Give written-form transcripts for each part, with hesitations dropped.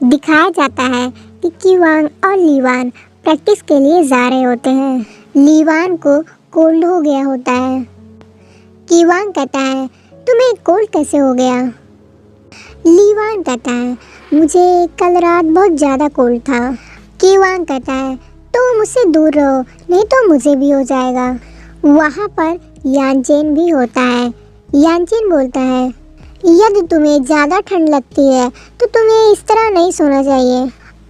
दिखाया जाता है कि कीवांग और लीवान प्रैक्टिस के लिए जा रहे होते हैं। लीवान को कोल्ड हो गया होता है। कीवांग कहता है, तुम्हें कोल्ड कैसे हो गया? लीवान कहता है, मुझे कल रात बहुत ज़्यादा कोल्ड था। कीवांग कहता है, तो मुझसे दूर रहो, नहीं तो मुझे भी हो जाएगा। वहाँ पर यानचेन भी होता है। यानचेन बोलता है, यदि तुम्हें ज़्यादा ठंड लगती है तो तुम्हें इस तरह नहीं सोना चाहिए।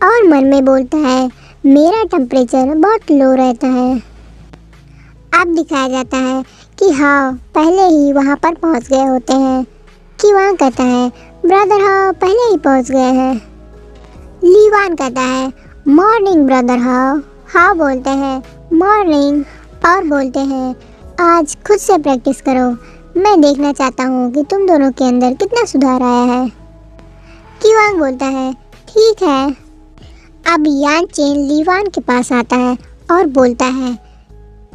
और मन में बोलता है, मेरा टेम्परेचर बहुत लो रहता है। अब दिखाया जाता है कि हाँ पहले ही वहाँ पर पहुँच गए होते हैं। कीवांग कहता है, ब्रदर हाँ पहले ही पहुँच गए हैं। लीवान कहता है, मॉर्निंग ब्रदर हाँ। हाँ बोलते हैं मॉर्निंग और बोलते हैं, आज खुद से प्रैक्टिस करो, मैं देखना चाहता हूँ कि तुम दोनों के अंदर कितना सुधार आया है। कीवांग बोलता है, ठीक है। अब यानचेन लीवान के पास आता है और बोलता है,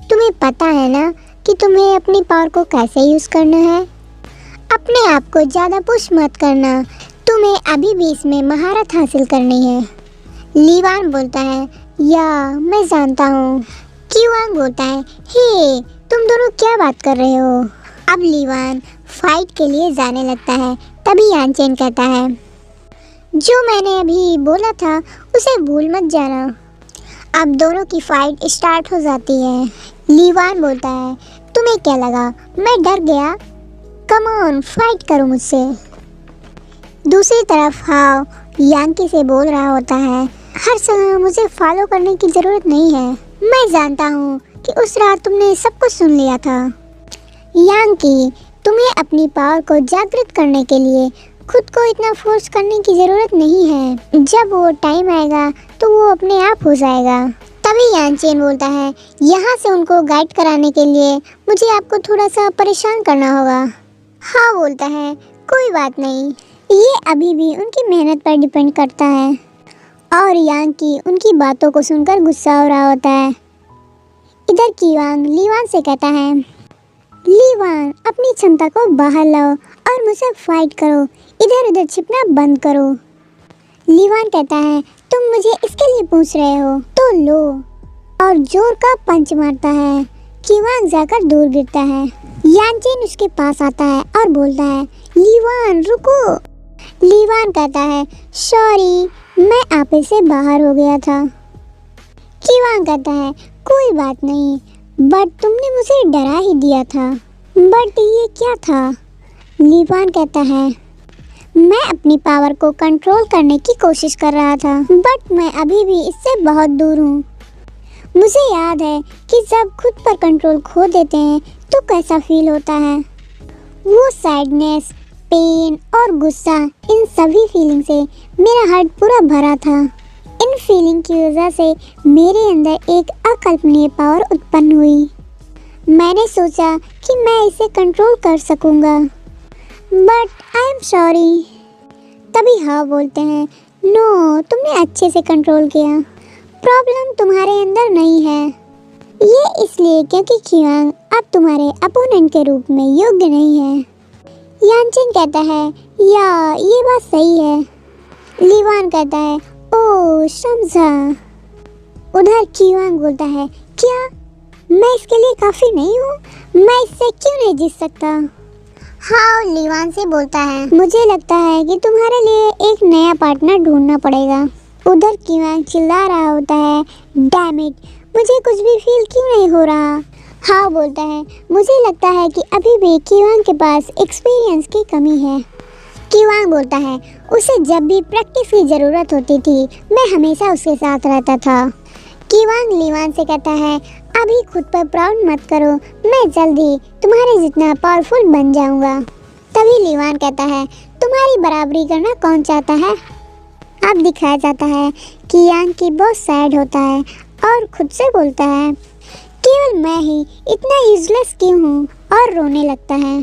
तुम्हें पता है ना कि तुम्हें अपनी पावर को कैसे यूज़ करना है। अपने आप को ज़्यादा पुश मत करना, तुम्हें अभी भी इसमें महारत हासिल करनी है। लीवान बोलता है, या मैं जानता हूँ। कीवांग बोलता है, हे तुम दोनों क्या बात कर रहे हो? अब लीवान फाइट के लिए जाने लगता है। तभी यानचेन कहता है, जो मैंने अभी बोला था उसे भूल मत जाना। अब दोनों की फाइट स्टार्ट हो जाती है। लीवान बोलता है, तुम्हें क्या लगा मैं डर गया? कम ऑन फाइट करो मुझसे। दूसरी तरफ हाव यांकी से बोल रहा होता है, हर समय मुझे फॉलो करने की ज़रूरत नहीं है। मैं जानता हूँ कि उस रात तुमने सब कुछ सुन लिया था। यांकी, तुम्हें अपनी पावर को जागृत करने के लिए खुद को इतना फोर्स करने की ज़रूरत नहीं है। जब वो टाइम आएगा तो वो अपने आप हो जाएगा। तभी यानचेन बोलता है, यहाँ से उनको गाइड कराने के लिए मुझे आपको थोड़ा सा परेशान करना होगा। हाँ बोलता है, कोई बात नहीं, ये अभी भी उनकी मेहनत पर डिपेंड करता है। और यांकी उनकी बातों को सुनकर गुस्सा हो रहा होता है। इधर कीवांग लीवान से कहता है, लीवान अपनी क्षमता को बाहर लाओ और मुझसे फाइट करो, इधर उधर छिपना बंद करो। लीवान कहता है, तुम मुझे इसके लिए पूछ रहे हो तो लो, और जोर का पंच मारता है। कीवांग जाकर दूर गिरता है। यानचेन उसके पास आता है और बोलता है, लीवान रुको। लीवान कहता है, सॉरी मैं आपे से बाहर हो गया था। कीवांग कहता है, कोई बात नहीं, बट तुमने मुझे डरा ही दिया था। बट ये क्या था? लीवान कहता है, मैं अपनी पावर को कंट्रोल करने की कोशिश कर रहा था, बट मैं अभी भी इससे बहुत दूर हूँ। मुझे याद है कि जब खुद पर कंट्रोल खो देते हैं तो कैसा फील होता है। वो सैडनेस, पेन और गुस्सा, इन सभी फीलिंग से मेरा हार्ट पूरा भरा था। इन फीलिंग की वजह से मेरे अंदर एक अकल्पनीय पावर उत्पन्न हुई। मैंने सोचा कि मैं इसे कंट्रोल कर सकूंगा, बट आई एम सॉरी। तभी हाँ बोलते हैं, नो तुमने अच्छे से कंट्रोल किया, प्रॉब्लम तुम्हारे अंदर नहीं है। ये इसलिए क्योंकि कीवांग अब तुम्हारे अपोनेंट के रूप में योग्य नहीं है। यानचेन कहता है, या ये बात सही है। लीवान कहता है, ओह समझा। उधर कीवांग बोलता है, क्या मैं इसके लिए काफ़ी नहीं हूँ? मैं इससे क्यों नहीं जीत सकता? हाँ लीवान से बोलता है, मुझे लगता है कि तुम्हारे लिए एक नया पार्टनर ढूंढना पड़ेगा। उधर कीवांग चिल्ला रहा होता है, डैम इट, मुझे कुछ भी फील क्यों नहीं हो रहा। हाँ बोलता है, मुझे लगता है कि अभी भी कीवांग के पास एक्सपीरियंस की कमी है। कीवांग बोलता है, उसे जब भी प्रैक्टिस की ज़रूरत होती थी मैं हमेशा उसके साथ रहता था। कीवांग लीवान से कहता है, अभी खुद पर प्राउड मत करो, मैं जल्दी तुम्हारे जितना पावरफुल बन जाऊंगा। तभी लीवान कहता है, तुम्हारी बराबरी करना कौन चाहता है? अब दिखाया जाता है कि यांकी बहुत सैड होता है और खुद से बोलता है, केवल मैं ही इतना यूजलेस क्यों हूँ, और रोने लगता है।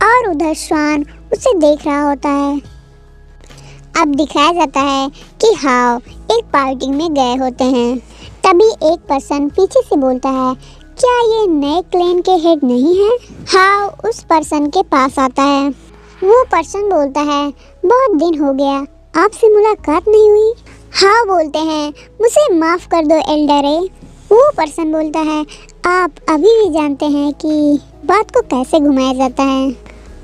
और उधर स्वान उसे देख रहा होता है। अब दिखाया जाता है कि हाव एक पार्टी में गए होते हैं। तभी एक पर्सन पीछे से बोलता है, क्या ये नए क्लैन के हेड नहीं है? हाव उस पर्सन के पास आता है। वो पर्सन बोलता है, बहुत दिन हो गया आपसे मुलाकात नहीं हुई? हाँ बोलते हैं, मुझे माफ़ कर दो एल्डरे। वो पर्सन बोलता है, आप अभी भी जानते हैं कि बात को कैसे घुमाया जाता है।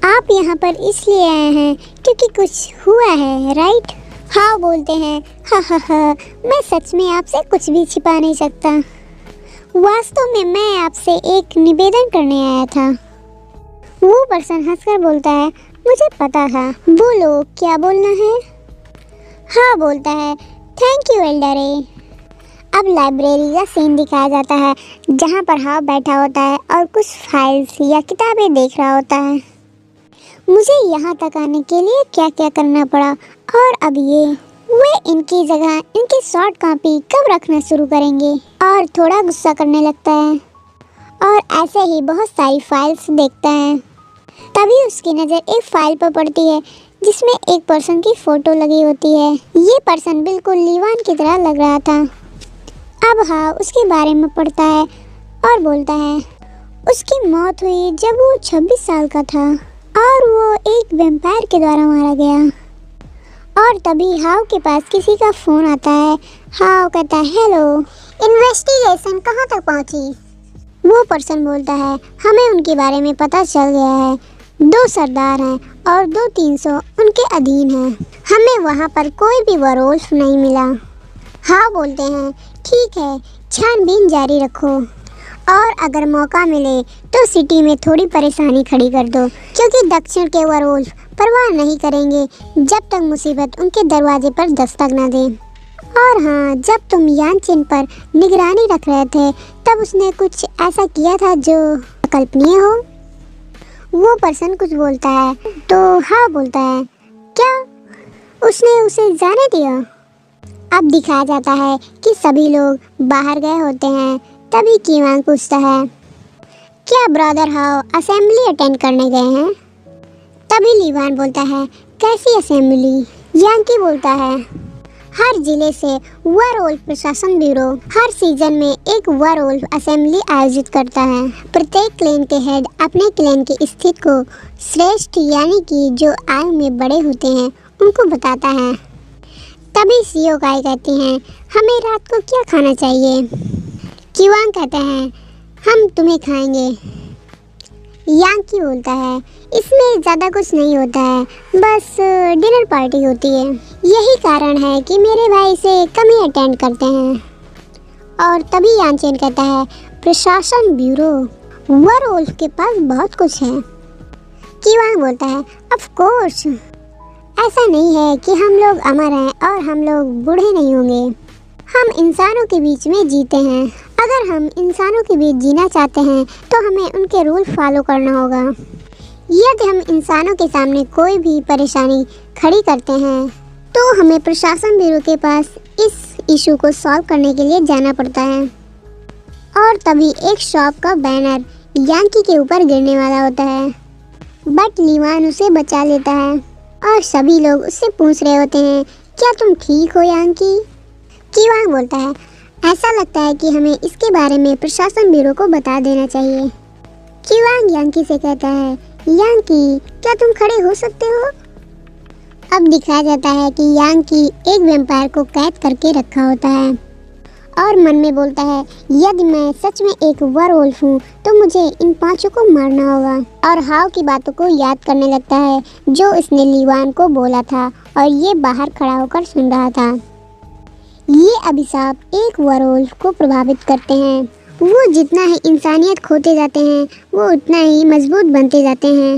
आप यहाँ पर इसलिए आए हैं क्योंकि कुछ हुआ है, राइट? हाँ बोलते हैं, हा, मैं सच में आपसे कुछ भी छिपा नहीं सकता। वास्तव में मैं आपसे एक निवेदन करने आया था। वो पर्सन हंसकर बोलता है, मुझे पता था, बोलो क्या बोलना है। हाँ बोलता है, थैंक यू एल्डरे। अब लाइब्रेरी का सीन दिखाया जाता है जहाँ पर हाव बैठा होता है और कुछ फाइल्स या किताबें देख रहा होता है। मुझे यहाँ तक आने के लिए क्या क्या करना पड़ा, और अब वे इनकी जगह इनकी शॉर्ट कॉपी कब रखना शुरू करेंगे। और थोड़ा गुस्सा करने लगता है और ऐसे ही बहुत सारी फाइल्स देखता है। तभी उसकी नज़र एक फाइल पर पड़ती है जिसमें एक पर्सन की फ़ोटो लगी होती है। ये पर्सन बिल्कुल लीवान की तरह लग रहा था। अब हाँ उसके बारे में पढ़ता है और बोलता है, उसकी मौत हुई जब वो 26 साल का था और वो एक वैम्पायर के द्वारा मारा गया। और तभी हाव के पास किसी का फ़ोन आता है। हाव कहता है, हेलो, इन्वेस्टिगेशन कहाँ तक पहुँची? वो पर्सन बोलता है, हमें उनके बारे में पता चल गया है। 2 सरदार हैं और 2-300 उनके अधीन हैं। हमें वहाँ पर कोई भी वेयरवुल्फ नहीं मिला। हाँ बोलते हैं, ठीक है, छानबीन जारी रखो और अगर मौका मिले तो सिटी में थोड़ी परेशानी खड़ी कर दो, क्योंकि दक्षिण के वेयरवुल्फ परवाह नहीं करेंगे जब तक मुसीबत उनके दरवाजे पर दस्तक न दे। और हाँ, जब तुम यानचेन पर निगरानी रख रहे थे तब उसने कुछ ऐसा किया था जो अकल्पनीय हो। वो पर्सन कुछ बोलता है तो हाँ बोलता है, क्या उसने उसे जाने दिया? अब दिखाया जाता है कि सभी लोग बाहर गए होते हैं। तभी कीवांग पूछता है, क्या ब्रदर हाव असेंबली अटेंड करने गए हैं? तभी लीवान बोलता है, कैसी असेंबली? यांकी बोलता है, हर जिले से वेयरवुल्फ प्रशासन ब्यूरो हर सीजन में एक वेयरवुल्फ असेंबली आयोजित करता है। प्रत्येक क्लेन के हेड अपने क्लेन की स्थिति को श्रेष्ठ यानी कि जो आयु में बड़े होते हैं उनको बताता है। तभी सीओ काई कहती हैं, हमें रात को क्या खाना चाहिए? कीवांग कहते हैं, हम तुम्हें खाएंगे। यांकी बोलता है, इसमें ज़्यादा कुछ नहीं होता है, बस डिनर पार्टी होती है। यही कारण है कि मेरे भाई इसे कम ही अटेंड करते हैं। और तभी यानचेन कहता है, प्रशासन ब्यूरो, वेयरवुल्फ के पास बहुत कुछ है। कीवांग बोलता है, ऑफ कोर्स, ऐसा नहीं है कि हम लोग अमर हैं और हम लोग बूढ़े नहीं होंगे। हम इंसानों के बीच में जीते हैं। अगर हम इंसानों के बीच जीना चाहते हैं तो हमें उनके रूल फॉलो करना होगा। यदि हम इंसानों के सामने कोई भी परेशानी खड़ी करते हैं तो हमें प्रशासन ब्यूरो के पास इस इशू को सॉल्व करने के लिए जाना पड़ता है। और तभी एक शॉप का बैनर यांकी के ऊपर गिरने वाला होता है, बट लीवान उसे बचा लेता है और सभी लोग उससे पूछ रहे होते हैं, क्या तुम ठीक हो यांकी? कीवांग बोलता है, ऐसा लगता है कि हमें इसके बारे में प्रशासन ब्यूरो को बता देना चाहिए। कीवांग यांकी से कहता है, यांकी क्या तुम खड़े हो सकते हो? अब दिखाया जाता है कि यांकी एक वैम्पायर को कैद करके रखा होता है और मन में बोलता है, यदि मैं सच में एक वेयरवुल्फ हूँ तो मुझे इन 5 को मारना होगा। और हाव की बातों को याद करने लगता है जो इसने लीवान को बोला था और ये बाहर खड़ा होकर सुन रहा था। ये अभिशाप एक वेयरवुल्फ को प्रभावित करते हैं। वो जितना ही इंसानियत खोते जाते हैं वो उतना ही मजबूत बनते जाते हैं।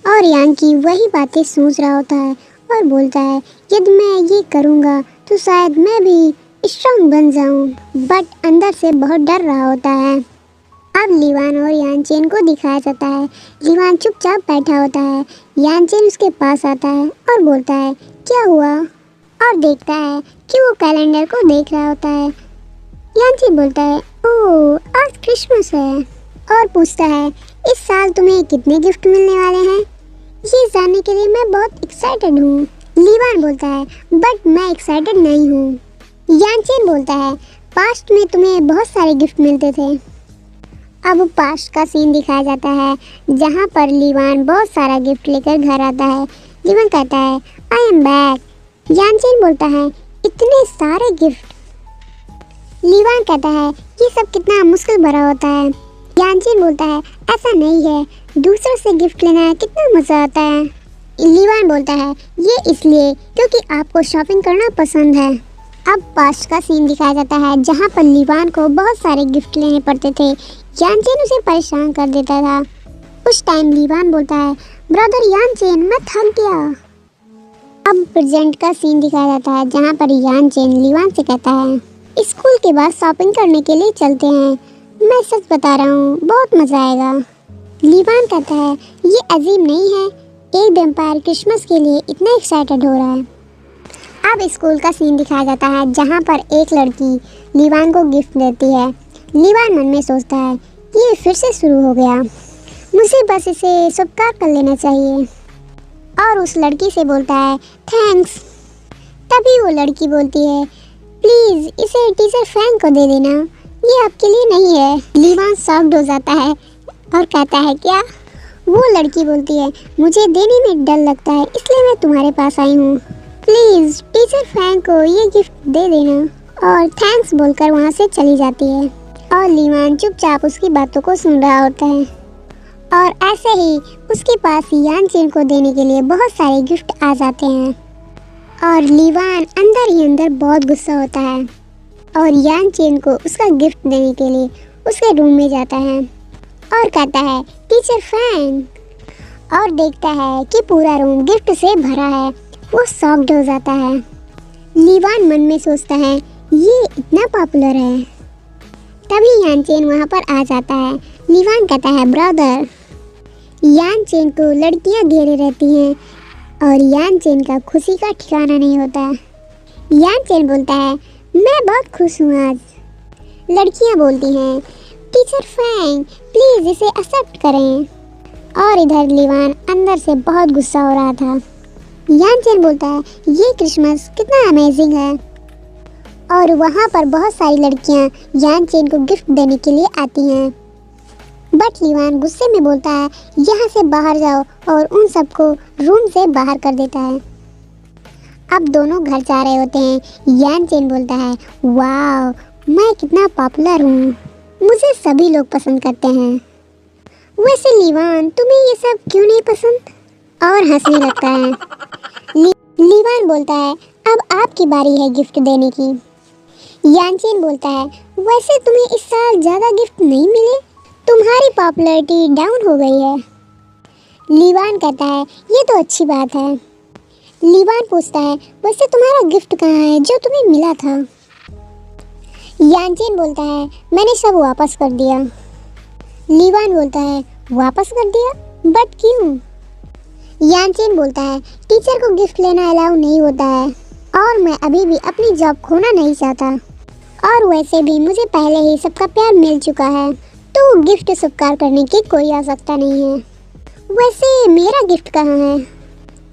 और यांकी वही बातें सोच रहा होता है और बोलता है, यदि मैं ये करूँगा तो शायद मैं भी स्ट्रॉन्ग बन जाऊँ, बट अंदर से बहुत डर रहा होता है। अब लीवान और यानचेन को दिखाया जाता है। लीवान चुपचाप बैठा होता है। यानचेन उसके पास आता है और बोलता है, क्या हुआ? और देखता है कि वो कैलेंडर को देख रहा होता है। यांची बोलता है, ओह आज क्रिसमस है, और पूछता है, इस साल तुम्हें कितने गिफ्ट मिलने वाले हैं? ये जानने के लिए मैं बहुत एक्साइटेड हूँ। लीवान बोलता है, बट मैं एक्साइटेड नहीं हूँ। यांचेन बोलता है, पास्ट में तुम्हें बहुत सारे गिफ्ट मिलते थे। अब पास्ट का सीन दिखाया जाता है जहाँ पर लीवान बहुत सारा गिफ्ट लेकर घर आता है। लीवान कहता है, आई एम बैक। यानचेन बोलता है इतने सारे गिफ्ट। लीवान कहता है ये सब कितना मुश्किल भरा होता है। यानचेन बोलता है ऐसा नहीं है, दूसरों से गिफ्ट लेना कितना मज़ा आता है। लीवान बोलता है ये इसलिए क्योंकि आपको शॉपिंग करना पसंद है। अब पास्ट का सीन दिखाया जाता है जहाँ पर लीवान को बहुत सारे गिफ्ट लेने पड़ते थे। यानचेन उसे परेशान कर देता था। उस टाइम लीवान बोलता है ब्रदर यानचेन मैं थक गया। अब प्रेजेंट का सीन दिखाया जाता है जहाँ पर यानचेन लीवान से कहता है स्कूल के बाद शॉपिंग करने के लिए चलते हैं, मैं सच बता रहा हूँ बहुत मज़ा आएगा। लीवान कहता है ये अजीब नहीं है, एक वैम्पायर क्रिसमस के लिए इतना एक्साइटेड हो रहा है। अब स्कूल का सीन दिखाया जाता है जहाँ पर एक लड़की लीवान को गिफ्ट देती है। लीवान मन में सोचता है ये फिर से शुरू हो गया, मुझे बस इसे स्वीकार कर लेना चाहिए और उस लड़की से बोलता है थैंक्स। तभी वो लड़की बोलती है प्लीज़ इसे टीचर फ्रैंक को दे देना, ये आपके लिए नहीं है। लीवान शॉक्ड हो जाता है और कहता है क्या? वो लड़की बोलती है मुझे देने में डर लगता है इसलिए मैं तुम्हारे पास आई हूँ, प्लीज़ टीचर फ्रैंक को ये गिफ्ट दे देना। और थैंक्स बोलकर वहाँ से चली जाती है और लीवान चुपचाप उसकी बातों को सुन रहा होता है। और ऐसे ही उसके पास यानचेन को देने के लिए बहुत सारे गिफ्ट आ जाते हैं और लीवान अंदर ही अंदर बहुत गुस्सा होता है और यानचेन को उसका गिफ्ट देने के लिए उसके रूम में जाता है और कहता है टीचर फ्रैंक और देखता है कि पूरा रूम गिफ्ट से भरा है। वो शॉक्ड हो जाता है। लीवान मन में सोचता है ये इतना पॉपुलर है। तभी यानचेन वहाँ पर आ जाता है। लीवान कहता है ब्रदर। यानचेन को लड़कियाँ घेरे रहती हैं और यानचेन का खुशी का ठिकाना नहीं होता। यानचेन बोलता है मैं बहुत खुश हूँ आज। लड़कियाँ बोलती हैं टीचर फ्रैंक प्लीज़ इसे एक्सेप्ट करें। और इधर लीवान अंदर से बहुत गुस्सा हो रहा था। यानचेन बोलता है ये क्रिसमस कितना अमेजिंग है। और वहाँ पर बहुत सारी लड़कियाँ यानचेन को गिफ्ट देने के लिए आती हैं। बट लीवान गुस्से में बोलता है यहाँ से बाहर जाओ और उन सबको रूम से बाहर कर देता है। अब दोनों घर जा रहे होते हैं। यानचेन बोलता है वाह मैं कितना पॉपुलर हूँ, मुझे सभी लोग पसंद करते हैं। वैसे लीवान तुम्हें ये सब क्यों नहीं पसंद? और हंसने लगता है। लीवान बोलता है अब आपकी बारी है गिफ्ट देने की। यानचेन बोलता है वैसे तुम्हें इस साल ज़्यादा गिफ्ट नहीं मिले, तुम्हारी पॉपुलैरिटी डाउन हो गई है। लीवान कहता है ये तो अच्छी बात है। लीवान पूछता है वैसे तुम्हारा गिफ्ट कहाँ है जो तुम्हें मिला था? यानचेन बोलता है मैंने सब वापस कर दिया। लीवान बोलता है वापस कर दिया? बट क्यों? यानचेन बोलता है टीचर को गिफ्ट लेना अलाउ नहीं होता है और मैं अभी भी अपनी जॉब खोना नहीं चाहता और वैसे भी मुझे पहले ही सबका प्यार मिल चुका है तो गिफ्ट स्वीकार करने की कोई आवश्यकता नहीं है। वैसे मेरा गिफ्ट कहाँ है?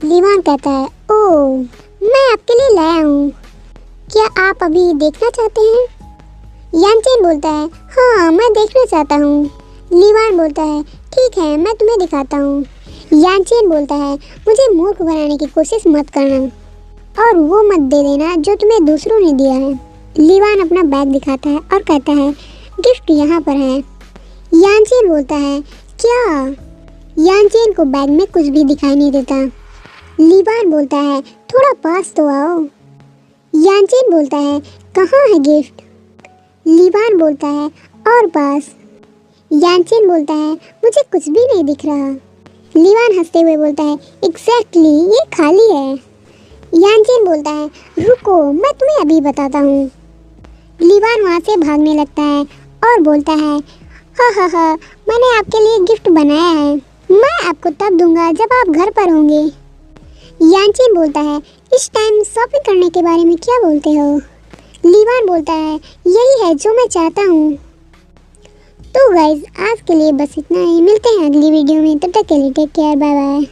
लीवान कहता है ओह मैं आपके लिए लाया हूँ, क्या आप अभी देखना चाहते हैं? यानचेन बोलता है हाँ मैं देखना चाहता हूँ। लीवान बोलता है ठीक है मैं तुम्हें दिखाता हूँ। यानचेन बोलता है मुझे मूर्ख बनाने की कोशिश मत करना और वो मत दे देना जो तुम्हें दूसरों ने दिया है। लीवान अपना बैग दिखाता है और कहता है गिफ्ट यहाँ पर है। यानचेन बोलता है क्या? यानचेन को बैग में कुछ भी दिखाई नहीं देता। लीवान बोलता है थोड़ा पास तो आओ। यानचेन बोलता है कहाँ है गिफ्ट? लीवान बोलता है और पास। यानचेन बोलता है मुझे कुछ भी नहीं दिख रहा। लीवान हंसते हुए बोलता है एग्जैक्टली ये खाली है। यानचेन बोलता है रुको मैं तुम्हें अभी बताता हूँ। लीवान वहाँ से भागने लगता है और बोलता है हा मैंने आपके लिए गिफ्ट बनाया है, मैं आपको तब दूंगा जब आप घर पर होंगे। यानचेन बोलता है इस टाइम शॉपिंग करने के बारे में क्या बोलते हो? लीवान बोलता है यही है जो मैं चाहता हूँ। तो गाइज आज के लिए बस इतना ही, मिलते हैं अगली वीडियो में, तब तक के लिए टेक केयर, बाय बाय।